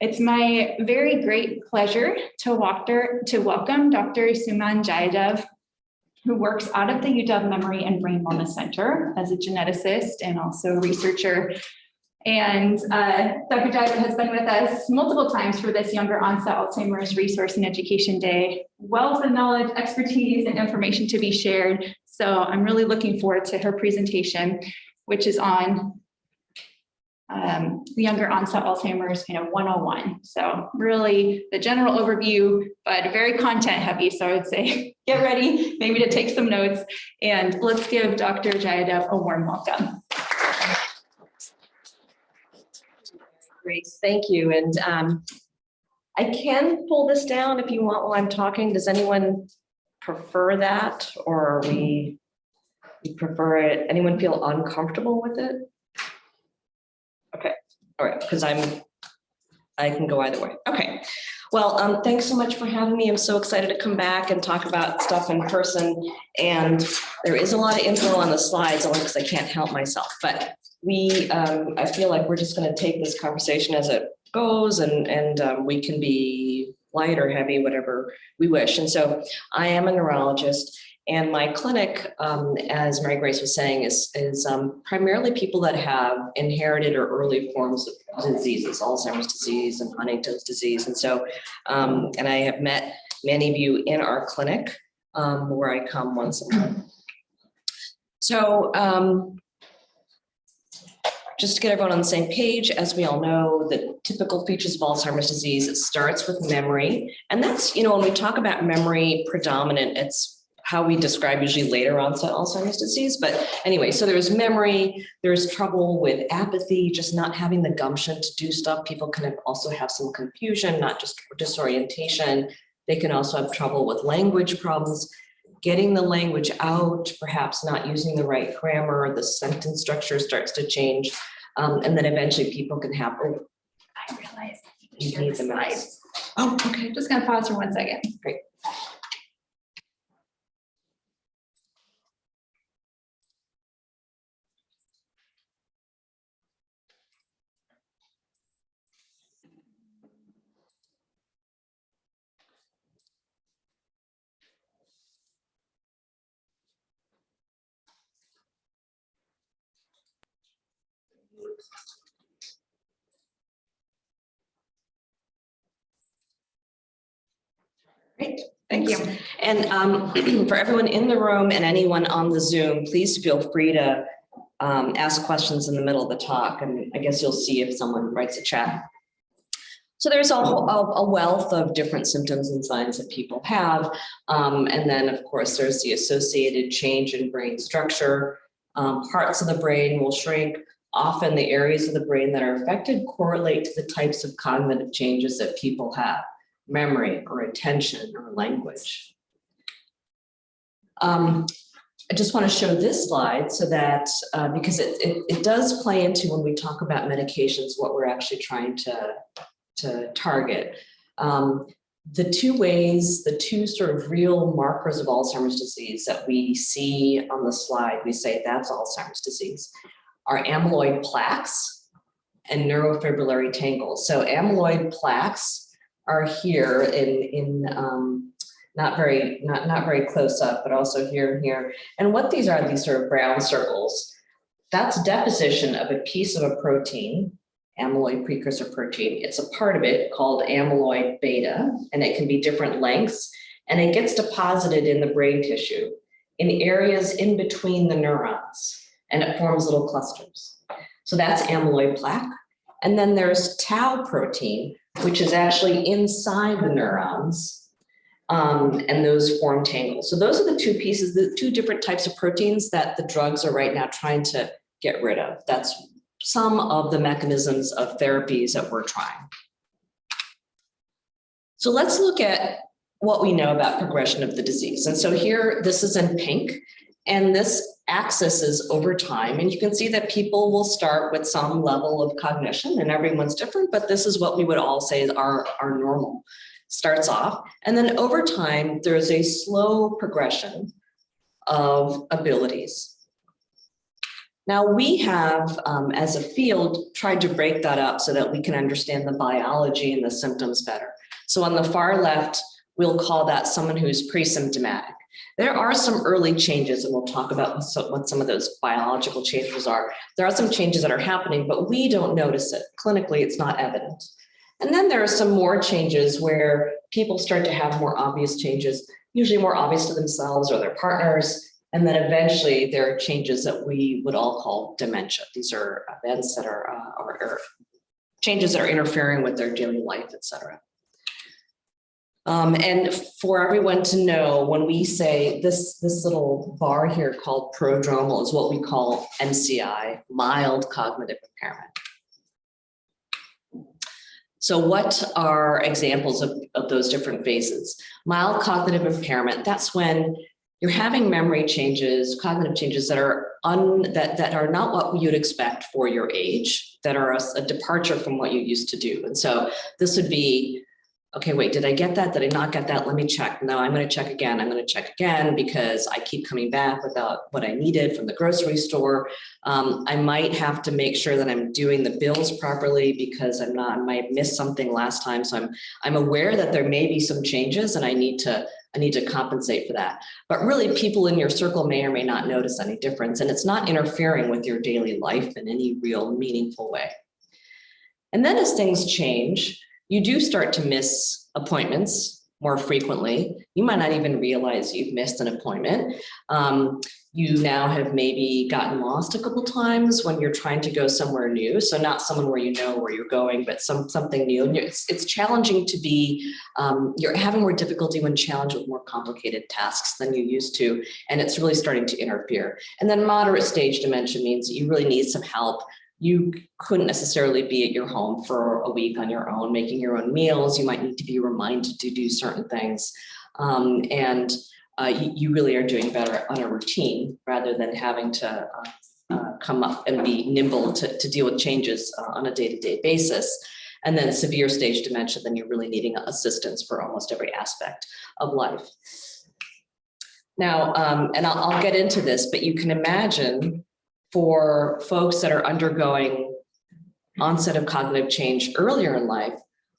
It's my very great pleasure to welcome Dr. Suman Jayadev, who works out of the UW Memory and Brain Wellness Center as a geneticist and also researcher. And Dr. Jayadev has been with us multiple times for this Younger Onset Alzheimer's Resource and Education Day. Wealth of knowledge, expertise, and information to be shared. So I'm really looking forward to her presentation, which is on the Younger Onset Alzheimer's 101. So really the general overview, but very content heavy. So I would say get ready, maybe to take some notes, and let's give Dr. Jayadev a warm welcome. Great, thank you. And I can pull this down if you want while I'm talking. Does anyone prefer that, or we prefer it? Anyone feel uncomfortable with it? Okay, all right, because I can go either way. Okay, well, thanks so much for having me. I'm so excited to come back and talk about stuff in person. And there is a lot of info on the slides, only because I can't help myself. But I feel like we're just going to take this conversation as it goes, and we can be light or heavy, whatever we wish. And so I am a neurologist. And my clinic, as Mary Grace was saying, is primarily people that have inherited or early forms of diseases, Alzheimer's disease and Huntington's disease. And so, and I have met many of you in our clinic where I come once a month. So just to get everyone on the same page, as we all know, the typical features of Alzheimer's disease, it starts with memory. And that's, when we talk about memory predominant, it's how we describe usually later onset Alzheimer's disease. But anyway, so there's memory, there's trouble with apathy, just not having the gumption to do stuff. People can also have some confusion, not just disorientation. They can also have trouble with language problems, getting the language out, perhaps not using the right grammar, the sentence structure starts to change. And then eventually people can have, I realized you need the slides. Oh, okay, just gonna pause for 1 second. Great. Great, thank you. And for everyone in the room and anyone on the Zoom, please feel free to ask questions in the middle of the talk. And I guess you'll see if someone writes a chat. So there's a wealth of different symptoms and signs that people have. And then, of course, there's the associated change in brain structure. Parts of the brain will shrink. Often the areas of the brain that are affected correlate to the types of cognitive changes that people have. Memory or attention or language. I just want to show this slide so that, because it does play into when we talk about medications, what we're actually trying to target. The two sort of real markers of Alzheimer's disease that we see on the slide, we say that's Alzheimer's disease, are amyloid plaques and neurofibrillary tangles. So amyloid plaques are here in not very close up, but also here and here. And what these are, these sort of brown circles, that's deposition of a piece of a protein, amyloid precursor protein. It's a part of it called amyloid beta, and it can be different lengths, and it gets deposited in the brain tissue in areas in between the neurons, and it forms little clusters. So that's amyloid plaque. And then there's tau protein, which is actually inside the neurons, and those form tangles. So those are the two pieces, the two different types of proteins that the drugs are right now trying to get rid of. That's some of the mechanisms of therapies that we're trying. So let's look at what we know about progression of the disease. And so here, this is in pink, and this axis is over time. And you can see that people will start with some level of cognition, and everyone's different, but this is what we would all say is our normal. Starts off, and then over time, there's a slow progression of abilities. Now we have, as a field, tried to break that up so that we can understand the biology and the symptoms better. So on the far left, we'll call that someone who's pre-symptomatic. There are some early changes, and we'll talk about what some of those biological changes are. There are some changes that are happening, but we don't notice it. Clinically, it's not evident. And then there are some more changes where people start to have more obvious changes, usually more obvious to themselves or their partners. And then eventually there are changes that we would all call dementia. These are events that are or changes that are interfering with their daily life, et cetera. And for everyone to know, when we say this little bar here called prodromal is what we call MCI, mild cognitive impairment. So what are examples of those different phases? Mild cognitive impairment, that's when you're having memory changes, cognitive changes that are that are not what you'd expect for your age, that are a departure from what you used to do. And so this would be, okay, wait, did I get that? Did I not get that? Let me check. No, I'm going to check again. I'm going to check again because I keep coming back without what I needed from the grocery store. I might have to make sure that I'm doing the bills properly because I might have missed something last time. So I'm aware that there may be some changes and I need to compensate for that. But really, people in your circle may or may not notice any difference, and it's not interfering with your daily life in any real meaningful way. And then as things change, you do start to miss appointments more frequently. You might not even realize you've missed an appointment. You now have maybe gotten lost a couple times when you're trying to go somewhere new. So not someone where you know where you're going, but something new. And it's challenging to be, you're having more difficulty when challenged with more complicated tasks than you used to. And it's really starting to interfere. And then moderate stage dementia means that you really need some help. You couldn't necessarily be at your home for a week on your own, making your own meals. You might need to be reminded to do certain things. You really are doing better on a routine rather than having to come up and be nimble to deal with changes on a day-to-day basis. And then severe stage dementia, then you're really needing assistance for almost every aspect of life. Now, and I'll get into this, but you can imagine for folks that are undergoing onset of cognitive change earlier in life,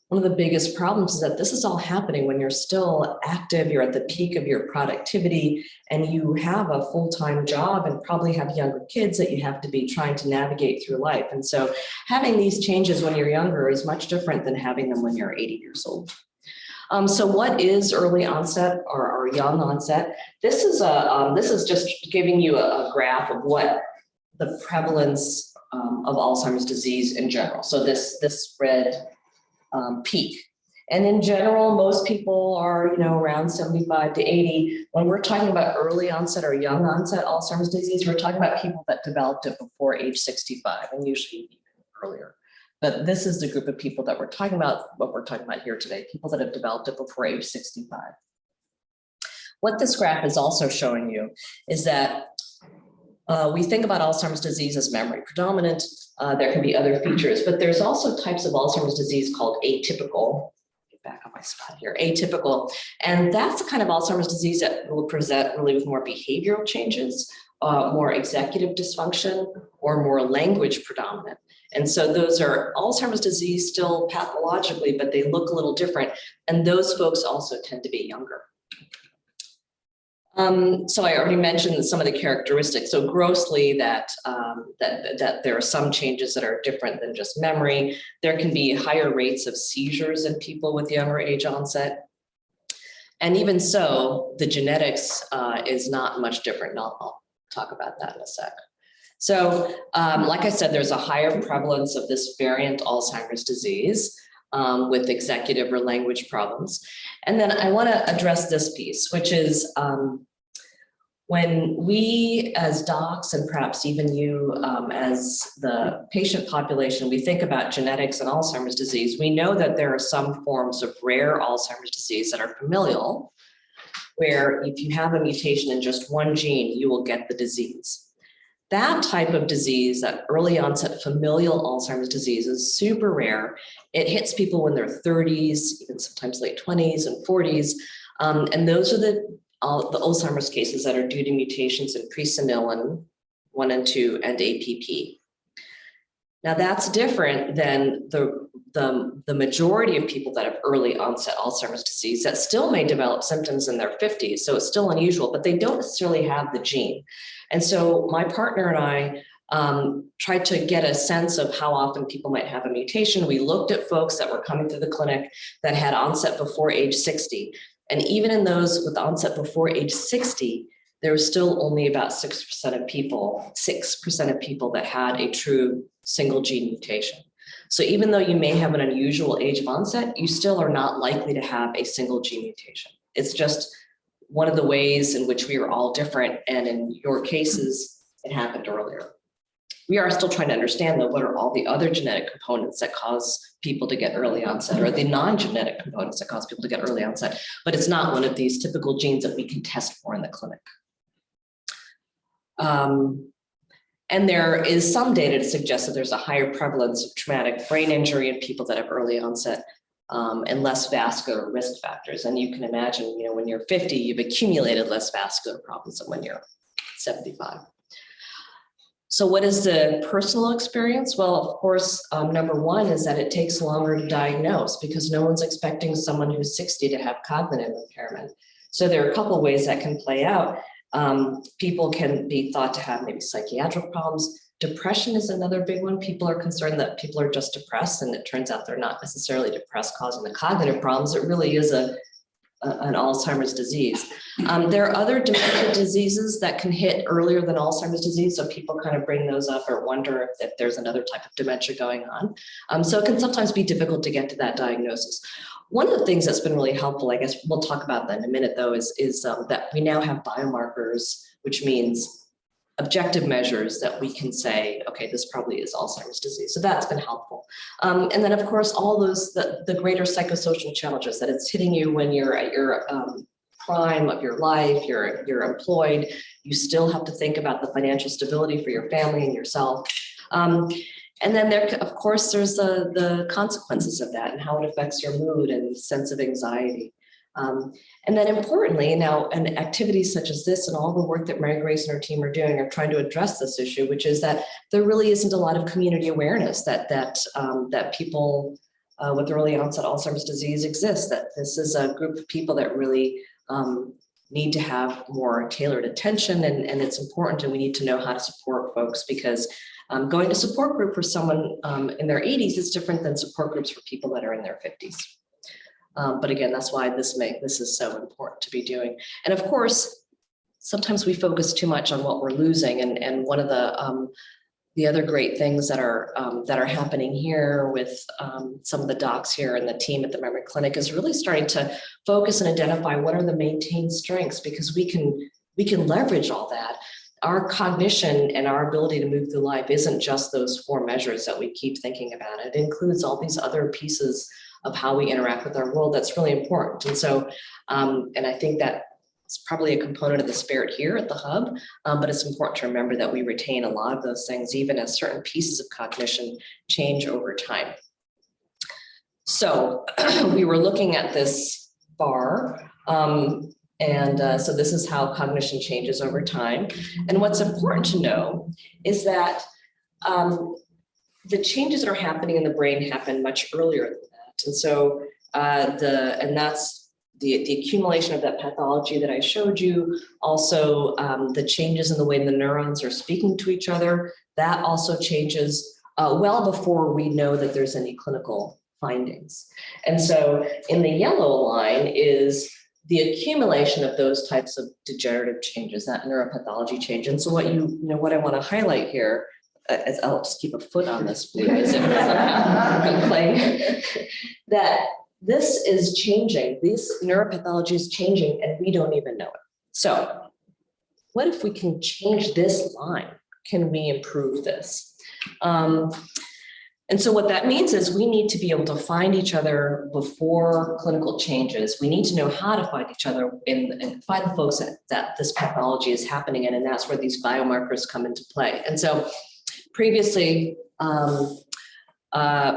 one of the biggest problems is that this is all happening when you're still active, you're at the peak of your productivity, and you have a full-time job and probably have younger kids that you have to be trying to navigate through life. And so having these changes when you're younger is much different than having them when you're 80 years old. So what is early onset or young onset? This is just giving you a graph of what the prevalence of Alzheimer's disease in general. So this red peak. And in general, most people are, around 75 to 80. When we're talking about early onset or young onset Alzheimer's disease, we're talking about people that developed it before age 65 and usually even earlier. But this is the group of people that we're talking about, what we're talking about here today, people that have developed it before age 65. What this graph is also showing you is that we think about Alzheimer's disease as memory predominant. There can be other features, but there's also types of Alzheimer's disease called atypical. Get back on my spot here, atypical. And that's the kind of Alzheimer's disease that will present really with more behavioral changes, more executive dysfunction, or more language predominant. And so those are Alzheimer's disease still pathologically, but they look a little different. And those folks also tend to be younger. So I already mentioned some of the characteristics. So grossly that there are some changes that are different than just memory. There can be higher rates of seizures in people with younger age onset. And even so, the genetics is not much different. And I'll talk about that in a sec. So like I said, there's a higher prevalence of this variant Alzheimer's disease with executive or language problems. And then I want to address this piece, which is when we as docs, and perhaps even you as the patient population, we think about genetics and Alzheimer's disease, we know that there are some forms of rare Alzheimer's disease that are familial, where if you have a mutation in just one gene, you will get the disease. That type of disease, that early onset familial Alzheimer's disease, is super rare. It hits people when they're 30s, even sometimes late 20s and 40s. And those are the Alzheimer's cases that are due to mutations in presenilin, 1 and 2, and APP. Now that's different than the majority of people that have early onset Alzheimer's disease that still may develop symptoms in their 50s. So it's still unusual, but they don't necessarily have the gene. And so my partner and I tried to get a sense of how often people might have a mutation. We looked at folks that were coming through the clinic that had onset before age 60. And even in those with onset before age 60, there was still only about 6% of people that had a true single gene mutation. So even though you may have an unusual age of onset, you still are not likely to have a single gene mutation. It's just one of the ways in which we are all different. And in your cases, it happened earlier. We are still trying to understand, though, what are all the other genetic components that cause people to get early onset, or the non-genetic components that cause people to get early onset. But it's not one of these typical genes that we can test for in the clinic. And there is some data to suggest that there's a higher prevalence of traumatic brain injury in people that have early onset and less vascular risk factors. And you can imagine, when you're 50, you've accumulated less vascular problems than when you're 75. So what is the personal experience? Well, of course, number one is that it takes longer to diagnose because no one's expecting someone who's 60 to have cognitive impairment. So there are a couple of ways that can play out. People can be thought to have maybe psychiatric problems. Depression is another big one. People are concerned that people are just depressed, and it turns out they're not necessarily depressed causing the cognitive problems. It really is an Alzheimer's disease. There are other dementia diseases that can hit earlier than Alzheimer's disease, so people kind of bring those up or wonder if there's another type of dementia going on. So it can sometimes be difficult to get to that diagnosis. One of the things that's been really helpful, I guess we'll talk about that in a minute though, is that we now have biomarkers, which means objective measures that we can say, okay, this probably is Alzheimer's disease. So that's been helpful. And then of course, all those, the greater psychosocial challenges that it's hitting you when you're at your prime of your life, you're employed, you still have to think about the financial stability for your family and yourself. And then there, of course, there's the consequences of that and how it affects your mood and sense of anxiety. And then importantly, now, and activities such as this and all the work that Mary Grace and her team are doing are trying to address this issue, which is that there really isn't a lot of community awareness that people with early onset Alzheimer's disease exist, that this is a group of people that really need to have more tailored attention, and it's important, and we need to know how to support folks, because going to support group for someone in their 80s is different than support groups for people that are in their 50s. But again, that's why this is so important to be doing. And of course, sometimes we focus too much on what we're losing. And one of the other great things that are happening here with some of the docs here and the team at the Memory Clinic is really starting to focus and identify what are the maintained strengths, because we can leverage all that. Our cognition and our ability to move through life isn't just those 4 measures that we keep thinking about. It includes all these other pieces of how we interact with our world that's really important. And so, and I think that it's probably a component of the spirit here at the hub, but it's important to remember that we retain a lot of those things, even as certain pieces of cognition change over time. So we were looking at this bar, so this is how cognition changes over time. And what's important to know is that the changes that are happening in the brain happen much earlier than that. And so that's the accumulation of that pathology that I showed you. Also, the changes in the way the neurons are speaking to each other, that also changes well before we know that there's any clinical findings. And so in the yellow line is the accumulation of those types of degenerative changes, that neuropathology change. And so what I want to highlight here, as I'll just keep a foot on this blue as it I'm playing, that this is changing, this neuropathology is changing and we don't even know it. So what if we can change this line? Can we improve this? And so what that means is we need to be able to find each other before clinical changes. We need to know how to find each other and find the folks that this pathology is happening in, and that's where these biomarkers come into play. And so previously,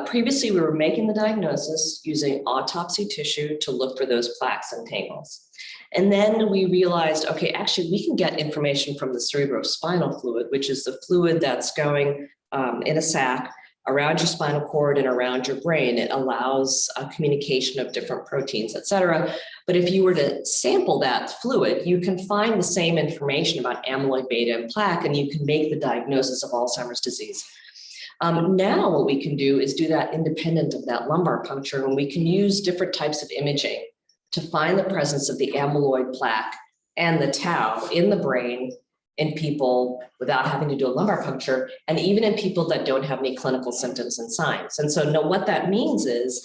Previously, we were making the diagnosis using autopsy tissue to look for those plaques and tangles. And then we realized, okay, actually, we can get information from the cerebrospinal fluid, which is the fluid that's going in a sac around your spinal cord and around your brain. It allows communication of different proteins, et cetera. But if you were to sample that fluid, you can find the same information about amyloid beta and plaque, and you can make the diagnosis of Alzheimer's disease. Now what we can do is do that independent of that lumbar puncture, and we can use different types of imaging to find the presence of the amyloid plaque and the tau in the brain in people without having to do a lumbar puncture, and even in people that don't have any clinical symptoms and signs. And so what that means is,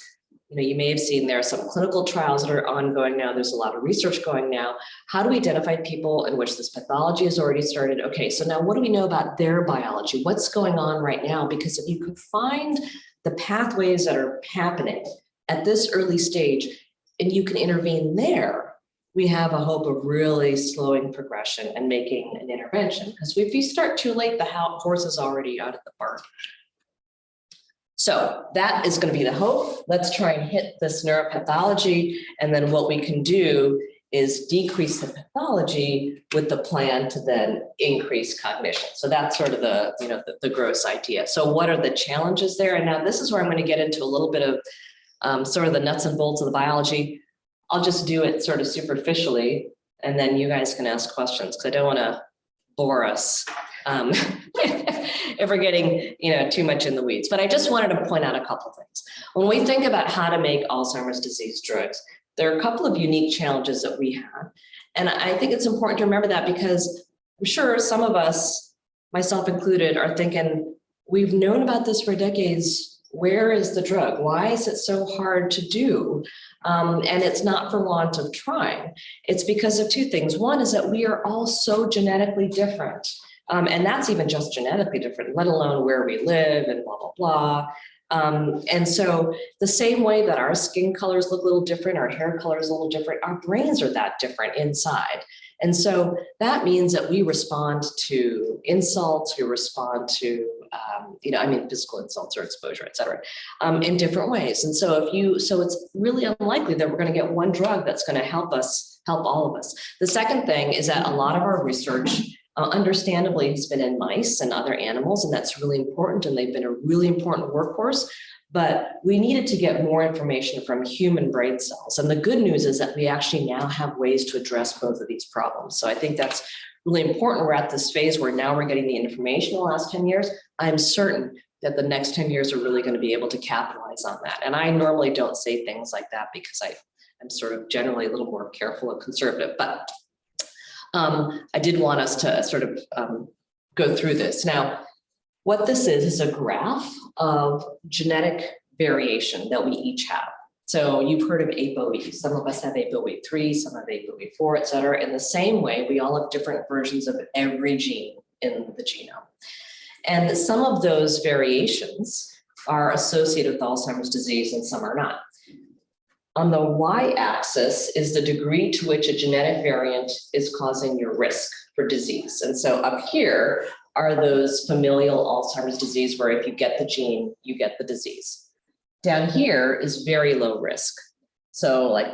you may have seen there are some clinical trials that are ongoing now. There's a lot of research going now. How do we identify people in which this pathology has already started? Okay, so now what do we know about their biology? What's going on right now? Because if you can find the pathways that are happening at this early stage and you can intervene there, we have a hope of really slowing progression and making an intervention. Because if you start too late, the horse is already out of the barn. So that is going to be the hope. Let's try and hit this neuropathology. And then what we can do is decrease the pathology with the plan to then increase cognition. So that's sort of the gross idea. So what are the challenges there? And now this is where I'm going to get into a little bit of sort of the nuts and bolts of the biology. I'll just do it sort of superficially, and then you guys can ask questions because I don't want to bore us if we're getting too much in the weeds. But I just wanted to point out a couple of things. When we think about how to make Alzheimer's disease drugs, there are a couple of unique challenges that we have. And I think it's important to remember that because I'm sure some of us, myself included, are thinking, we've known about this for decades. Where is the drug? Why is it so hard to do? And it's not for want of trying. It's because of two things. One is that we are all so genetically different. And that's even just genetically different, let alone where we live and blah, blah, blah. And so the same way that our skin colors look a little different, our hair color is a little different, our brains are that different inside. And so that means that we respond to insults, we respond to, physical insults or exposure, et cetera, in different ways. And so it's really unlikely that we're going to get one drug that's going to help all of us. The second thing is that a lot of our research understandably has been in mice and other animals, and that's really important. And they've been a really important workhorse. But we needed to get more information from human brain cells. And the good news is that we actually now have ways to address both of these problems. So I think that's really important. We're at this phase where now we're getting the information in the last 10 years. I'm certain that the next 10 years are really going to be able to capitalize on that. And I normally don't say things like that because I'm sort of generally a little more careful and conservative. But I did want us to sort of go through this. Now, what this is a graph of genetic variation that we each have. So you've heard of ApoE. Some of us have ApoE3, some have ApoE4, et cetera. In the same way, we all have different versions of every gene in the genome. And some of those variations are associated with Alzheimer's disease and some are not. On the y-axis is the degree to which a genetic variant is causing your risk for disease. And so up here are those familial Alzheimer's disease where if you get the gene, you get the disease. Down here is very low risk. So like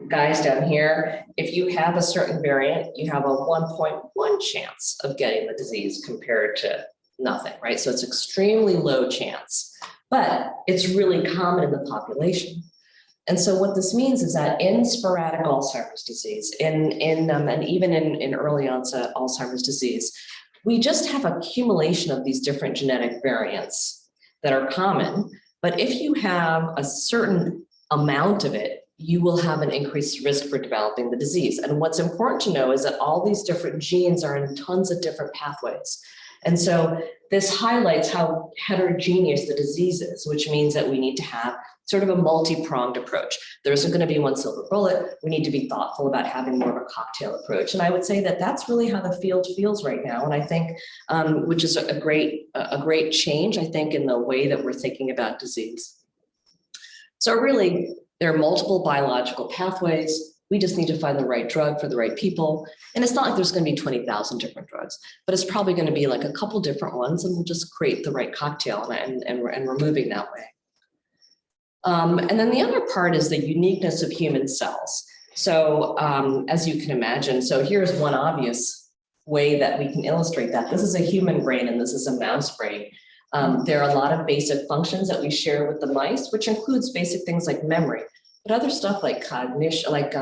guys down here, if you have a certain variant, you have a 1.1 chance of getting the disease compared to nothing, right? So it's extremely low chance, but it's really common in the population. And so what this means is that in sporadic Alzheimer's disease, and even in early onset Alzheimer's disease, we just have accumulation of these different genetic variants that are common. But if you have a certain amount of it, you will have an increased risk for developing the disease. And what's important to know is that all these different genes are in tons of different pathways. And so this highlights how heterogeneous the disease is, which means that we need to have sort of a multi-pronged approach. There isn't going to be one silver bullet. We need to be thoughtful about having more of a cocktail approach. And I would say that that's really how the field feels right now. And I think, which is a great change, I think, in the way that we're thinking about disease. So really, there are multiple biological pathways. We just need to find the right drug for the right people. And it's not like there's going to be 20,000 different drugs, but it's probably going to be like a couple different ones, and we'll just create the right cocktail, and we're moving that way. And then the other part is the uniqueness of human cells. So as you can imagine, so here's one obvious way that we can illustrate that. This is a human brain and this is a mouse brain. There are a lot of basic functions that we share with the mice, which includes basic things like memory, but other stuff like cognition, like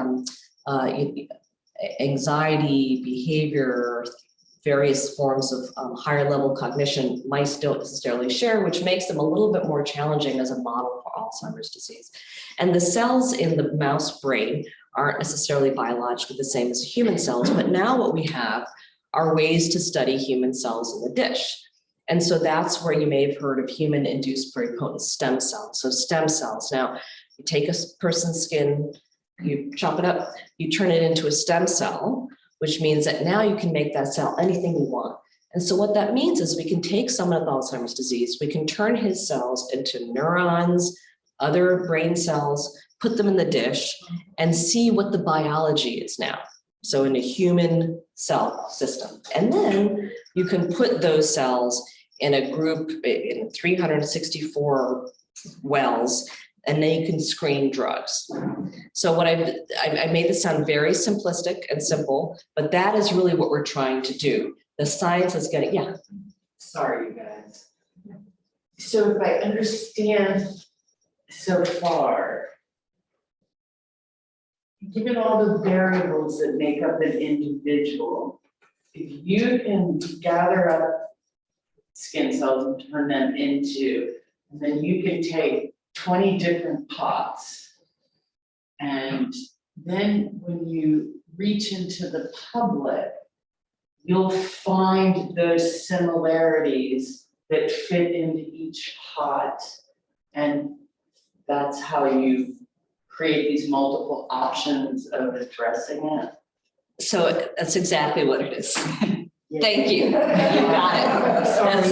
anxiety, behavior, various forms of higher level cognition mice don't necessarily share, which makes them a little bit more challenging as a model for Alzheimer's disease. And the cells in the mouse brain aren't necessarily biologically the same as human cells, but now what we have are ways to study human cells in the dish. And so that's where you may have heard of human-induced pluripotent stem cells. So stem cells. Now, you take a person's skin, you chop it up, you turn it into a stem cell, which means that now you can make that cell anything you want. And so what that means is we can take someone with Alzheimer's disease, we can turn his cells into neurons, other brain cells, put them in the dish, and see what the biology is now. So in a human cell system. And then you can put those cells in a group in 364 wells, and then you can screen drugs. So what I made this sound very simplistic and simple, but that is really what we're trying to do. The science is getting, yeah. Sorry, you guys. So if I understand so far, given all the variables that make up an individual, if you can gather up skin cells and turn them into, and then you can take 20 different pots, and then when you reach into the public, you'll find those similarities that fit into each pot, and that's how you create these multiple options of addressing it. So that's exactly what it is. Thank you. You got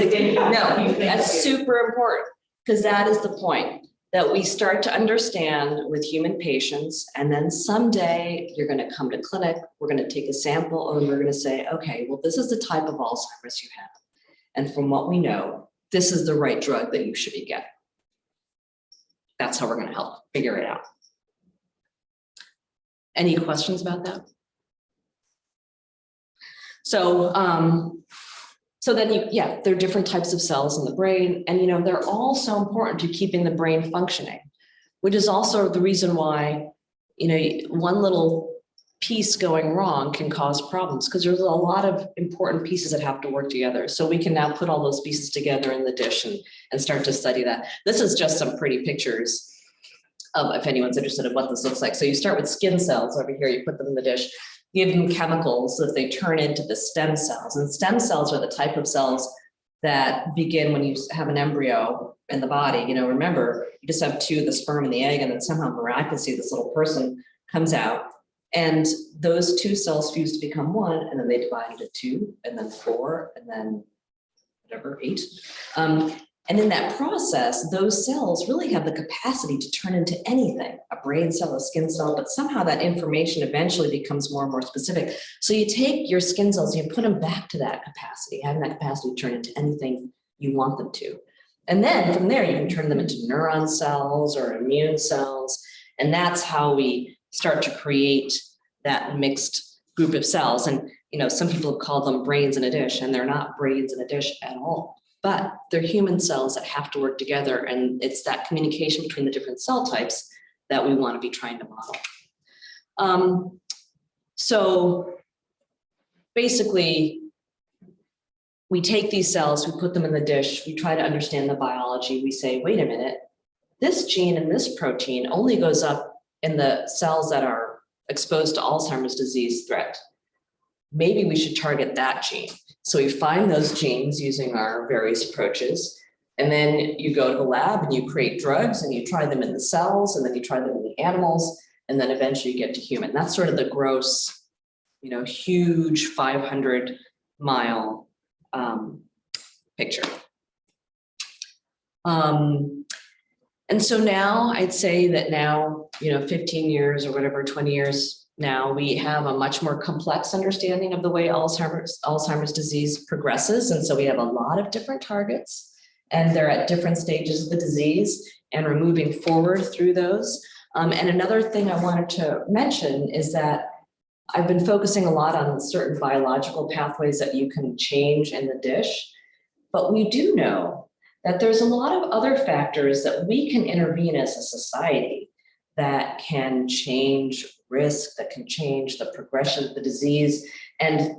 it. That's super important, because that is the point, that we start to understand with human patients, and then someday you're going to come to clinic, we're going to take a sample, and we're going to say, okay, well, this is the type of Alzheimer's you have. And from what we know, this is the right drug that you should be getting. That's how we're going to help figure it out. Any questions about that? So, so then there are different types of cells in the brain, and they're all so important to keeping the brain functioning, which is also the reason why, one little piece going wrong can cause problems, because there's a lot of important pieces that have to work together. So we can now put all those pieces together in the dish and start to study that. This is just some pretty pictures of, if anyone's interested in what this looks like. So you start with skin cells over here, you put them in the dish, give them chemicals so that they turn into the stem cells. And stem cells are the type of cells that begin when you have an embryo in the body. Remember, you just have two, the sperm and the egg, and then somehow miraculously this little person comes out. And those two cells fuse to become one, and then they divide into 2, and then 4, and then whatever, 8. And in that process, those cells really have the capacity to turn into anything, a brain cell, a skin cell, but somehow that information eventually becomes more and more specific. So you take your skin cells, you put them back to that capacity, having that capacity to turn into anything you want them to. And then from there, you can turn them into neuron cells or immune cells. And that's how we start to create that mixed group of cells. And, some people have called them brains in a dish, and they're not brains in a dish at all. But they're human cells that have to work together, and it's that communication between the different cell types that we want to be trying to model. So basically, we take these cells, we put them in the dish, we try to understand the biology, we say, wait a minute, this gene and this protein only goes up in the cells that are exposed to Alzheimer's disease threat. Maybe we should target that gene. So we find those genes using our various approaches, and then you go to the lab and you create drugs and you try them in the cells, and then you try them in the animals, and then eventually you get to human. That's sort of the gross, huge 500-mile picture. And so now I'd say that now, 15 years or whatever, 20 years now. We have a much more complex understanding of the way Alzheimer's disease progresses. And so we have a lot of different targets, and they're at different stages of the disease, and we're moving forward through those. And another thing I wanted to mention is that I've been focusing a lot on certain biological pathways that you can change in the dish, but we do know that there's a lot of other factors that we can intervene as a society that can change risk, that can change the progression of the disease. And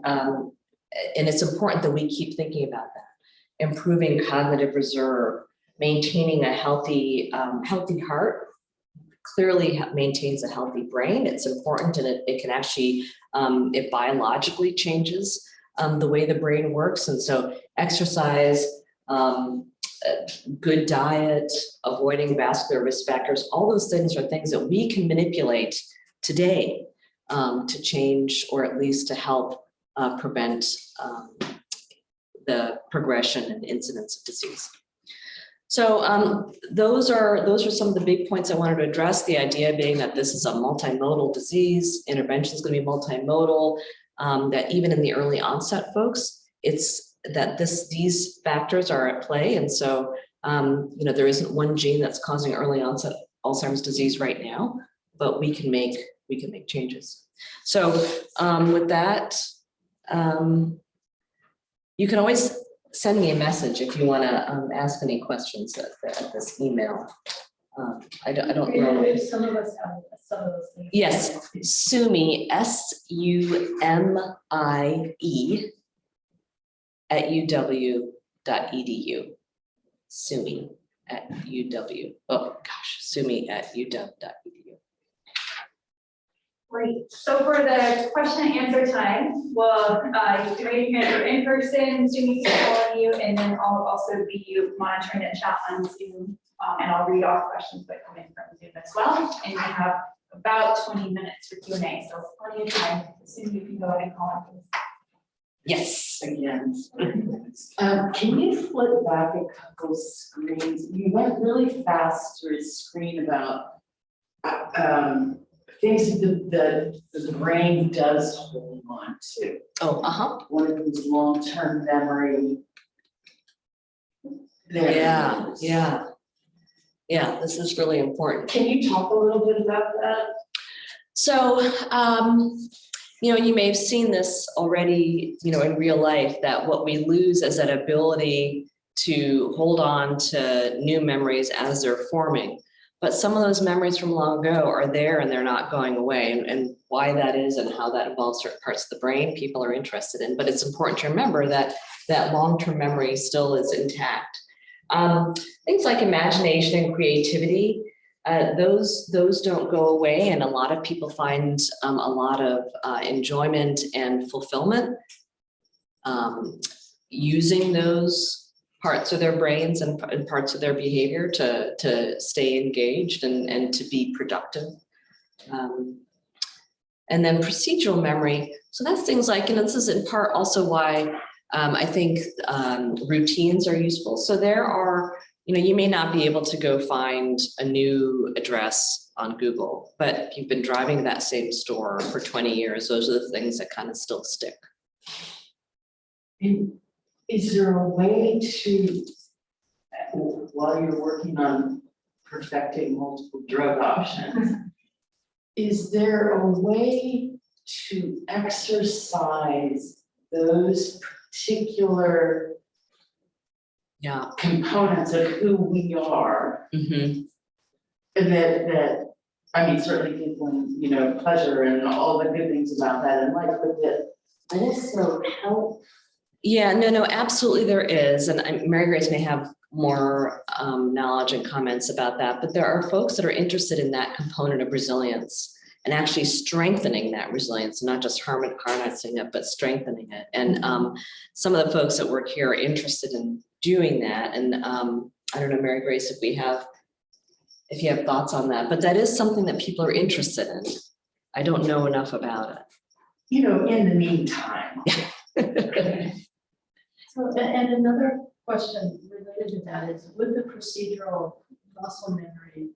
it's important that we keep thinking about that. Improving cognitive reserve, maintaining a healthy heart, clearly maintains a healthy brain. It's important, and it can actually, it biologically changes the way the brain works. And so exercise, good diet, avoiding vascular risk factors, all those things are things that we can manipulate today to change, or at least to help prevent the progression and incidence of disease. So those are some of the big points I wanted to address. The idea being that this is a multimodal disease, intervention is going to be multimodal, that even in the early onset folks, it's that these factors are at play. And so, there isn't one gene that's causing early onset Alzheimer's disease right now, but we can make changes. So with that, you can always send me a message if you want to ask any questions at this email. I don't know. Some of us have some of those things. Yes, Sumi, SUMIE @uw.edu. Sumi @uw. Oh gosh, Sumi@uw.edu. Great. So for the question and answer time, well, you can raise your hand in person, Zoom can call you, and then I'll also be monitoring the chat on Zoom, and I'll read off questions that come in from Zoom as well. And we have about 20 minutes for Q&A, so plenty of time. Zoom, you can go ahead and call on, please. Yes. Again. Can you flip back a couple screens? You went really fast through a screen about things that the brain does hold on to. Oh, One of these long-term memory. Yeah, this is really important. Can you talk a little bit about that? So, you may have seen this already, in real life, that what we lose is that ability to hold on to new memories as they're forming. But some of those memories from long ago are there and they're not going away. And why that is and how that involves certain parts of the brain, people are interested in. But it's important to remember that that long-term memory still is intact. Things like imagination and creativity, those don't go away, and a lot of people find a lot of enjoyment and fulfillment using those parts of their brains and parts of their behavior to stay engaged and to be productive. And then procedural memory, so that's things like, this is in part also why I think routines are useful. So there are, you may not be able to go find a new address on Google, but if you've been driving to that same store for 20 years, those are the things that kind of still stick. Is there a way to, while you're working on perfecting multiple drug options, is there a way to exercise those particular components of who we are? Mm-hmm. That I mean, certainly people, pleasure and all the good things about that in life, but that also help. Yeah, no, absolutely there is. And Mary Grace may have more knowledge and comments about that, but there are folks that are interested in that component of resilience and actually strengthening that resilience, not just harnessing it, but strengthening it. And some of the folks that work here are interested in doing that. And I don't know, Mary Grace, if you have thoughts on that, but that is something that people are interested in. I don't know enough about it. In the meantime. So, and another question related to that is, with the procedural muscle memory,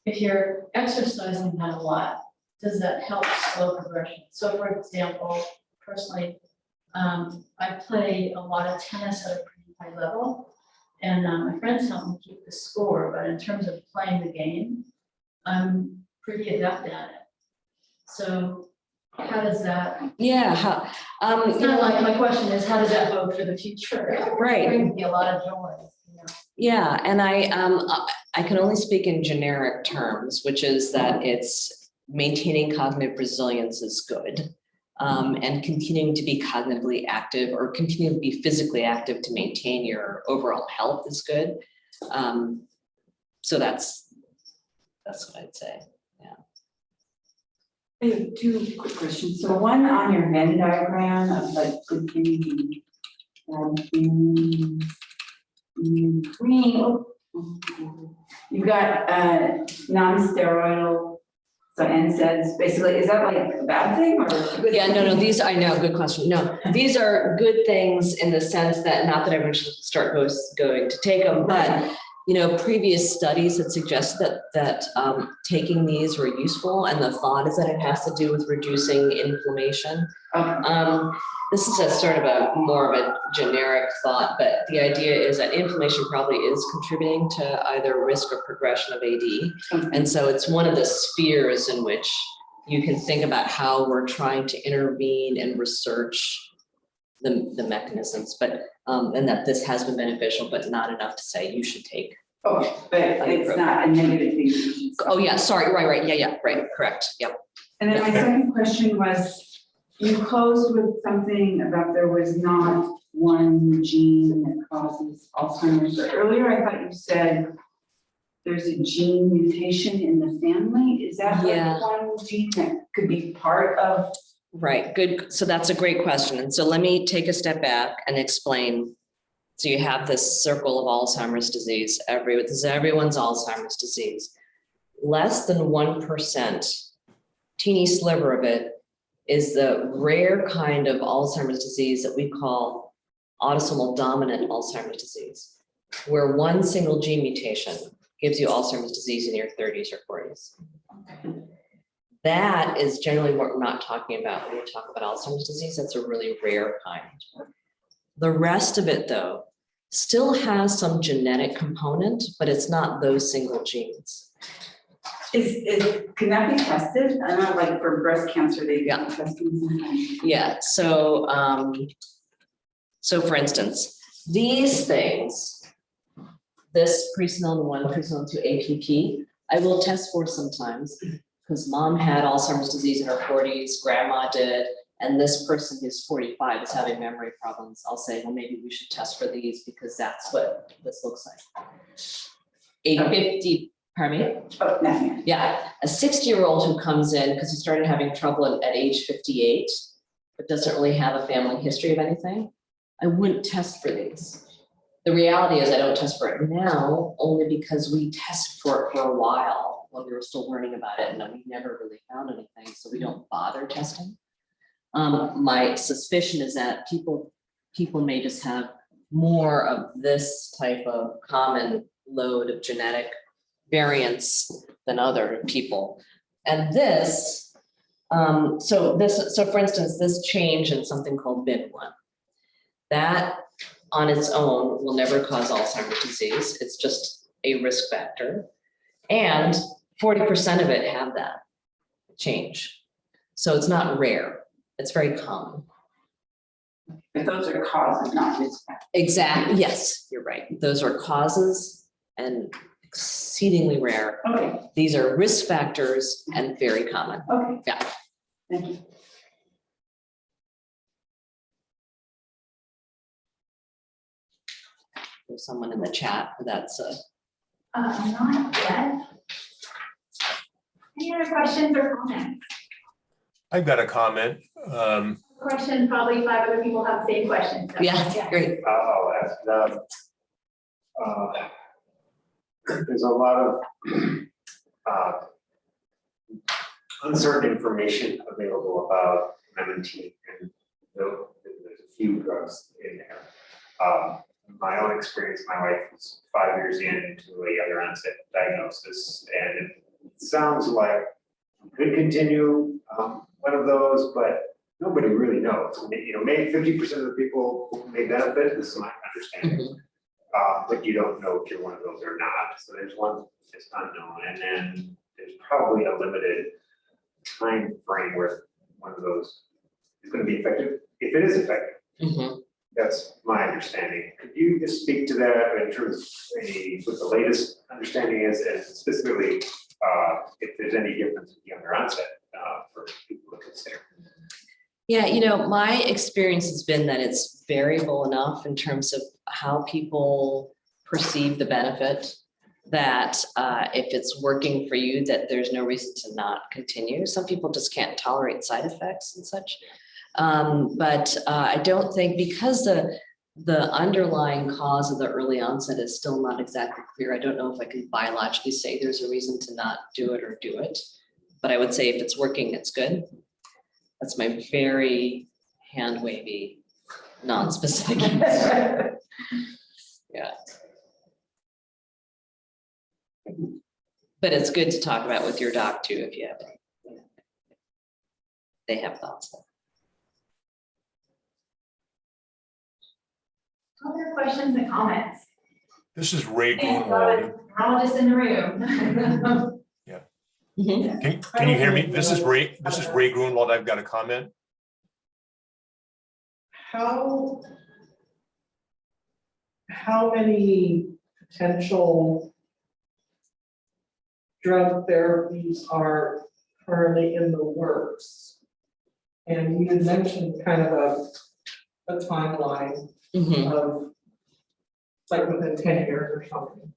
if you're exercising that a lot, does that help slow progression? So for example, personally, I play a lot of tennis at a pretty high level. And my friends help me keep the score, but in terms of playing the game, I'm pretty adept at it. So how does that, Yeah, it's kind of like, my question is, how does that bode for the future? Right. It brings me a lot of joy, you know. yeah, and I can only speak in generic terms, which is that it's maintaining cognitive resilience is good. And continuing to be cognitively active or continuing to be physically active to maintain your overall health is good. So that's what I'd say. I have two quick questions. So one on your Venn diagram of like good things and bad things. In green, you've got non-steroidal, so NSAIDs, basically, is that like a bad thing or? Yeah, no, these, I know, good question. No, these are good things in the sense that, not that everyone should start going to take them, but you know, previous studies had suggested that taking these were useful, and the thought is that it has to do with reducing inflammation. This is a sort of a more of a generic thought, but the idea is that inflammation probably is contributing to either risk or progression of AD. And so it's one of the spheres in which you can think about how we're trying to intervene and research the mechanisms, but and that this has been beneficial, but not enough to say you should take. Oh, but it's not a negative thing. Oh yeah, sorry, right, yeah, right, correct, yep. And then my second question was, you closed with something about there was not one gene that causes Alzheimer's, but earlier I thought you said there's a gene mutation in the family. Is that Yeah. like one gene that could be part of? Right, good. So that's a great question. And so let me take a step back and explain. So you have this circle of Alzheimer's disease. This is everyone's Alzheimer's disease. Less than 1%, teeny sliver of it, is the rare kind of Alzheimer's disease that we call autosomal dominant Alzheimer's disease, where one single gene mutation gives you Alzheimer's disease in your 30s or 40s. That is generally what we're not talking about when we talk about Alzheimer's disease. That's a really rare kind. The rest of it, though, still has some genetic component, but it's not those single genes. Can that be tested? I know, like for breast cancer, they do testing sometimes. Yeah, so for instance, these things, this presenilin 1, presenilin 2 APP, I will test for sometimes because mom had Alzheimer's disease in her 40s, grandma did, and this person who's 45 is having memory problems. I'll say, well, maybe we should test for these because that's what this looks like. Pardon me? Oh, nothing. Yeah, a 60-year-old who comes in because he started having trouble at age 58, but doesn't really have a family history of anything, I wouldn't test for these. The reality is I don't test for it now, only because we tested for it for a while when we were still learning about it, and then we never really found anything, so we don't bother testing. My suspicion is that people may just have more of this type of common load of genetic variants than other people. And this, so for instance, this change in something called BIN1, that on its own will never cause Alzheimer's disease. It's just a risk factor. And 40% of it have that change. So it's not rare, it's very common. But those are causes, not risk factors. Exactly, yes, you're right. Those are causes and exceedingly rare. Okay. These are risk factors and very common. Okay. Yeah. Thank you. There's someone in the chat that's Not yet. Any other questions or comments? I've got a comment. Question, probably 5 other people have the same question. So, yeah, great. I'll ask. There's a lot of uncertain information available about MMT, and there's a few drugs in there. My own experience, my wife was 5 years into a younger onset diagnosis, and it sounds like could continue one of those, but nobody really knows. You know, maybe 50% of the people may benefit, this is my understanding. But you don't know if you're one of those or not. So there's one that's unknown, and then there's probably a limited time frame where one of those is going to be effective, if it is effective. That's my understanding. Could you just speak to that in terms of what the latest understanding is, and specifically if there's any difference with younger onset for people to consider? Yeah, you know, my experience has been that it's variable enough in terms of how people perceive the benefit, that if it's working for you, that there's no reason to not continue. Some people just can't tolerate side effects and such. But I don't think, because the underlying cause of the early onset is still not exactly clear, I don't know if I can biologically say there's a reason to not do it or do it. But I would say if it's working, it's good. That's my very hand wavy, non-specific answer. Yeah. But it's good to talk about with your doc too, if you have any. They have thoughts. Other questions and comments? This is Ray And Grunwald. neurologist in the room. Can you hear me? This is Ray Grunwald. I've got a comment. How many potential drug therapies are currently in the works? And you had mentioned kind of a timeline of like within 10 years or something.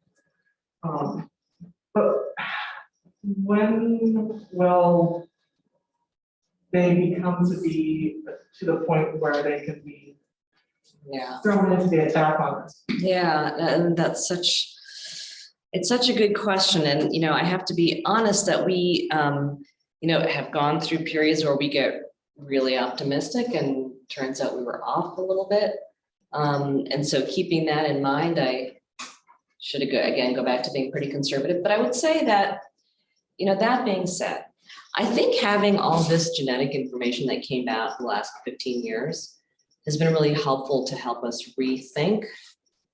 But when will they become to be to the point where they can be thrown into the attack on us? Yeah, and it's such a good question. And, you know, I have to be honest that we, you know, have gone through periods where we get really optimistic and turns out we were off a little bit. And so keeping that in mind, I should again go back to being pretty conservative. But I would say that, you know, that being said, I think having all this genetic information that came out the last 15 years has been really helpful to help us rethink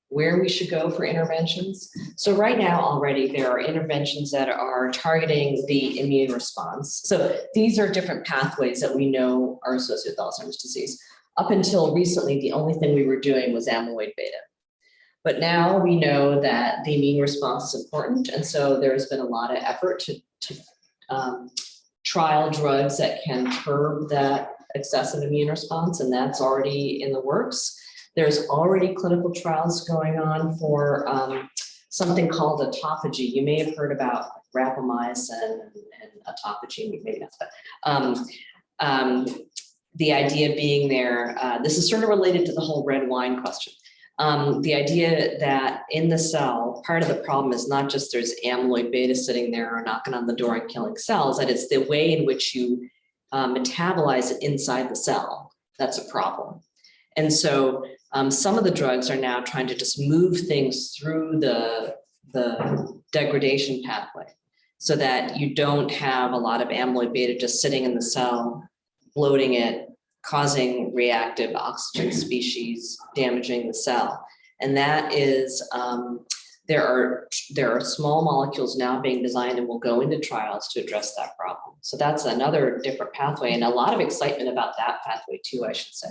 where we should go for interventions. So right now already there are interventions that are targeting the immune response. So these are different pathways that we know are associated with Alzheimer's disease. Up until recently, the only thing we were doing was amyloid beta. But now we know that the immune response is important. And so there's been a lot of effort to trial drugs that can curb that excessive immune response, and that's already in the works. There's already clinical trials going on for something called autophagy. You may have heard about rapamycin and autophagy, maybe not, but the idea being there, this is sort of related to the whole red wine question. The idea that in the cell, part of the problem is not just there's amyloid beta sitting there or knocking on the door and killing cells, that it's the way in which you metabolize it inside the cell that's a problem. And so some of the drugs are now trying to just move things through the degradation pathway so that you don't have a lot of amyloid beta just sitting in the cell, bloating it, causing reactive oxygen species, damaging the cell. And that is, there are small molecules now being designed and will go into trials to address that problem. So that's another different pathway, and a lot of excitement about that pathway too, I should say.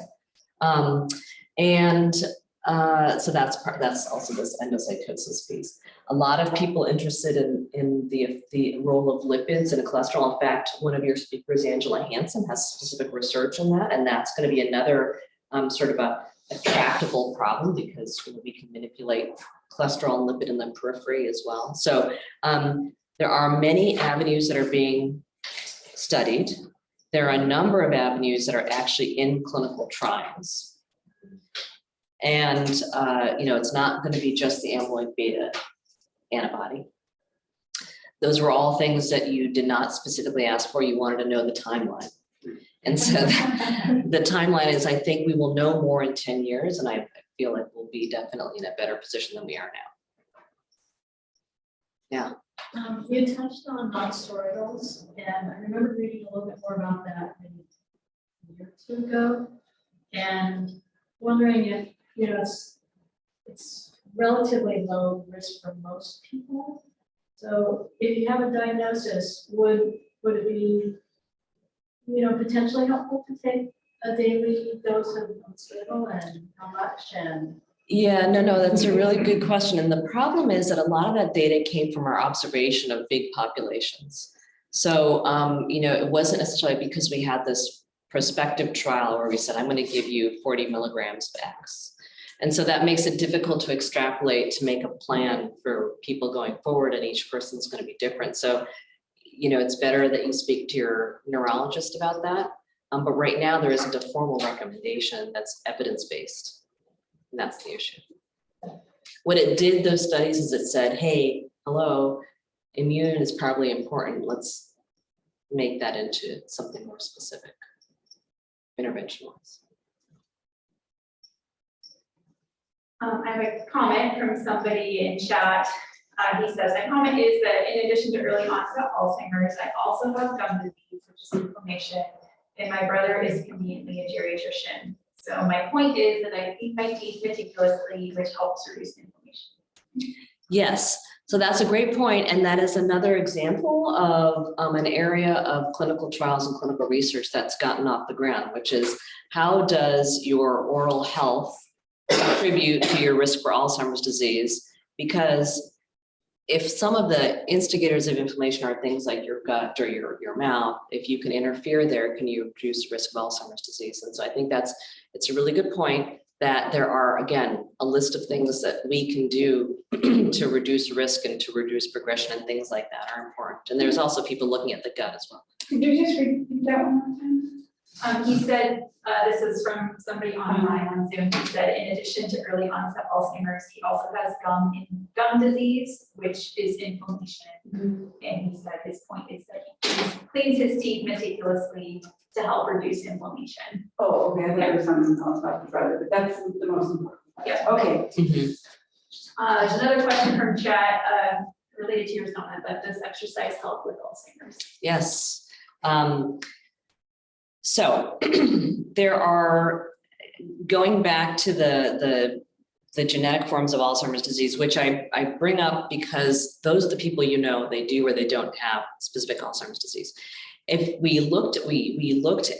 So that's also this endocytosis piece. A lot of people interested in the role of lipids and cholesterol. In fact, one of your speakers, Angela Hansen, has specific research on that, and that's going to be another sort of a tractable problem because we can manipulate cholesterol and lipid in the periphery as well. So there are many avenues that are being studied. There are a number of avenues that are actually in clinical trials. And, you know, it's not going to be just the amyloid beta antibody. Those were all things that you did not specifically ask for. You wanted to know the timeline. And so the timeline is, I think we will know more in 10 years, and I feel like we'll be definitely in a better position than we are now. Yeah. You touched on non-steroidals, and I remember reading a little bit more about that maybe a year or two ago, and wondering if, it's relatively low risk for most people. So if you have a diagnosis, would it be, potentially helpful to take a daily dose of non-steroidal, and how much, and Yeah, no, that's a really good question. And the problem is that a lot of that data came from our observation of big populations. So, it wasn't necessarily because we had this prospective trial where we said, I'm going to give you 40 milligrams of X. And so that makes it difficult to extrapolate, to make a plan for people going forward, and each person's going to be different. So, it's better that you speak to your neurologist about that. But right now there isn't a formal recommendation that's evidence-based. And that's the issue. What it did, those studies, is it said, hey, hello, immune is probably important. Let's make that into something more specific, interventionalized. I have a comment from somebody in chat. He says, my comment is that in addition to early onset Alzheimer's, I also have gum disease, which is inflammation, and my brother is conveniently a geriatrician. So my point is that I clean my teeth meticulously, which helps reduce inflammation. Yes, so that's a great point, and that is another example of an area of clinical trials and clinical research that's gotten off the ground, which is how does your oral health contribute to your risk for Alzheimer's disease? Because if some of the instigators of inflammation are things like your gut or your mouth, if you can interfere there, can you reduce the risk of Alzheimer's disease? And so I think it's a really good point that there are, again, a list of things that we can do to reduce risk and to reduce progression, and things like that are important. And there's also people looking at the gut as well. Could you just repeat that one more time? He said, this is from somebody online on Zoom. He said, in addition to early onset Alzheimer's, he also has gum disease, which is inflammation. And he said his point is that he cleans his teeth meticulously to help reduce inflammation. Oh, okay, I thought there was something else about the brother, but that's the most important. Yeah. Okay. There's another question from chat related to your comment, but does exercise help with Alzheimer's? Yes. So there are, going back to the genetic forms of Alzheimer's disease, which I bring up because those are the people they do or they don't have specific Alzheimer's disease. If we looked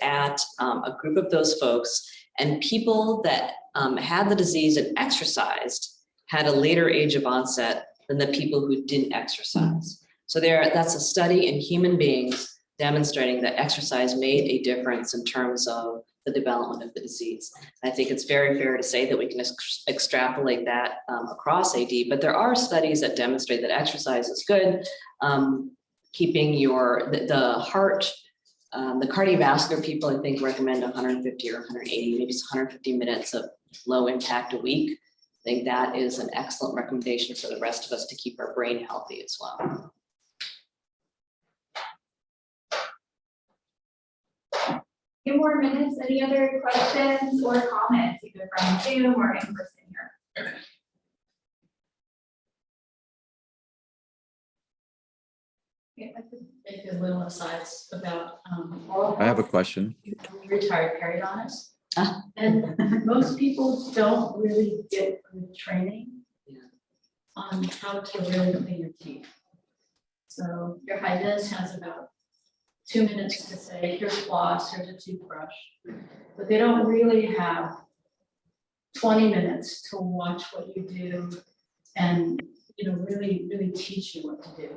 at a group of those folks, and people that had the disease and exercised had a later age of onset than the people who didn't exercise. So that's a study in human beings demonstrating that exercise made a difference in terms of the development of the disease. I think it's very fair to say that we can extrapolate that across AD, but there are studies that demonstrate that exercise is good. Keeping the heart, the cardiovascular people, I think, recommend 150 or 180, maybe it's 150 minutes of low impact a week. I think that is an excellent recommendation for the rest of us to keep our brain healthy as well. Few more minutes. Any other questions or comments, either from Zoom or in person here? make a little asides about oral I have a health. question. Retired periodontist. Ah. And most people don't really get good training on how to really clean your teeth. So your hygienist has about 2 minutes to say, here's floss, here's a toothbrush, but they don't really have 20 minutes to watch what you do and, really teach you what to do.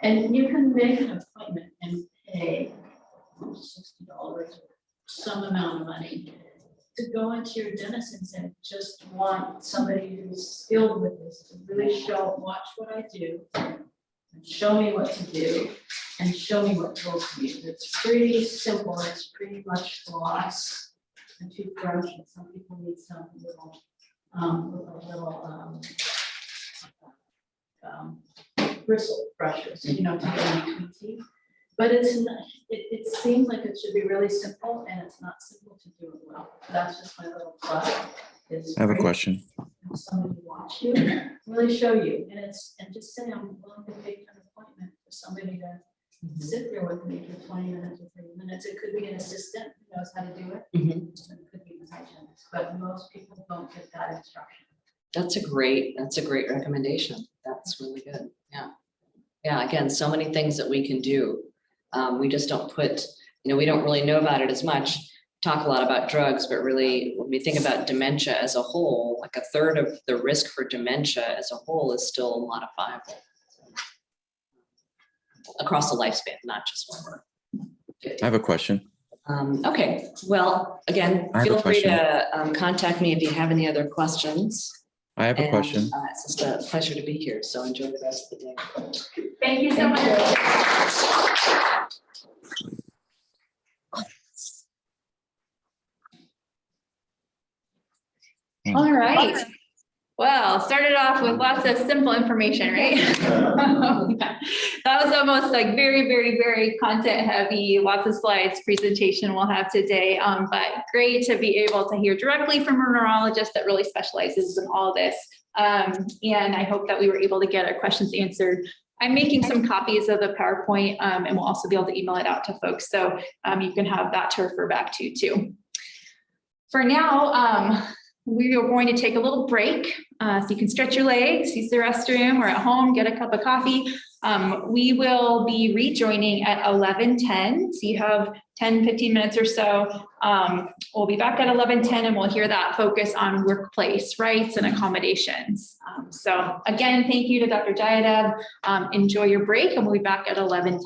And you can make an appointment and pay $60 or some amount of money to go into your dentist and say, just want somebody who's skilled with this to really watch what I do, and show me what to do, and show me what tools to use. It's pretty simple. It's pretty much floss and toothbrush, and some people need some little, bristle brushes, to get in between teeth. But it's not, it seems like it should be really simple, and it's not simple to do it well. That's just my little plug. I have a question. Somebody watch you, really show you, and just say, I'm willing to pay for an appointment. for somebody to sit there with me for 20 minutes or 30 minutes. It could be an assistant who knows how to do it. Mhm. It could be the hygienist, but most people don't get that instruction. That's a great recommendation. That's really good. Yeah. Yeah, again, so many things that we can do. We just don't put, we don't really know about it as much, talk a lot about drugs, but really when we think about dementia as a whole, like a third of the risk for dementia as a whole is still modifiable across the lifespan, not just when we're 50. I have a question. Okay, well, again, I have a feel free question. to contact me if you have any other questions. I have a And, question. It's just a pleasure to be here, so enjoy the rest of the day. Thank you so much. All right. Well, started off with lots of simple information, right? That was almost like very, very, very content heavy, lots of slides presentation we'll have today. But great to be able to hear directly from a neurologist that really specializes in all this. And I hope that we were able to get our questions answered. I'm making some copies of the PowerPoint and we'll also be able to email it out to folks. So you can have that to refer back to too. For now, we are going to take a little break so you can stretch your legs, use the restroom, or at home, get a cup of coffee. We will be rejoining at 11:10. So you have 10, 15 minutes or so. We'll be back at 11:10 and we'll hear that focus on workplace rights and accommodations. So again, thank you to Dr. Jayadev. Enjoy your break and we'll be back at 11:10.